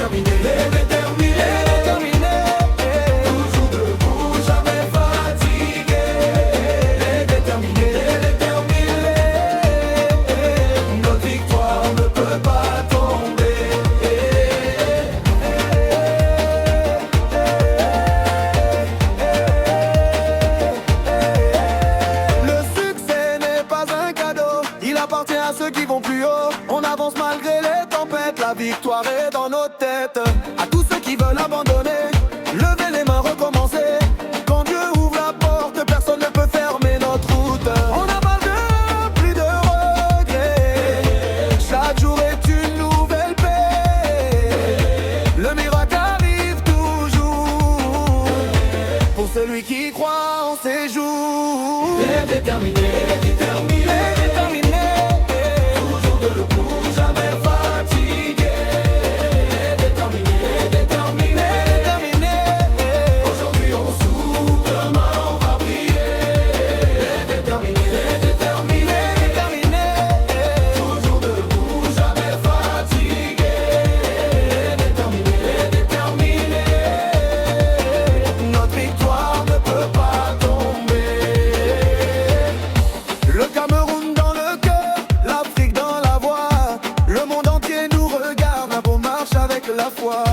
déterminés, les déterminés, les déterminés. Toujours debout, jamais fatigués. Les déterminés, les déterminés. Notre victoire ne peut pas tomber. Le succès n'est pas un cadeau, il appartient à ceux qui vont plus haut. On avance malgré les tempêtes, la victoire est dans nos têtes. À tous ceux qui veulent abandonner, levez les mains, recommencez. Quand Dieu ouvre la porte, personne ne peut fermer notre route. On n'a pas plus de regrets. Chaque jour est une nouvelle paix. Le miracle arrive toujours pour celui qui croit en ses jours. Les déterminés, les déterminés, les déterminés. Toujours debout, jamais fatigués. Les déterminés, les déterminés, les déterminés. Aujourd'hui on souffle, demain on va briller. Les déterminés, les déterminés, les déterminés. Toujours debout, jamais fatigués. Les déterminés, les déterminés. Notre victoire ne peut pas tomber. Le Cameroun dans le cœur, l'Afrique dans la voix. Le monde entier nous regarde, la marche avec la foi.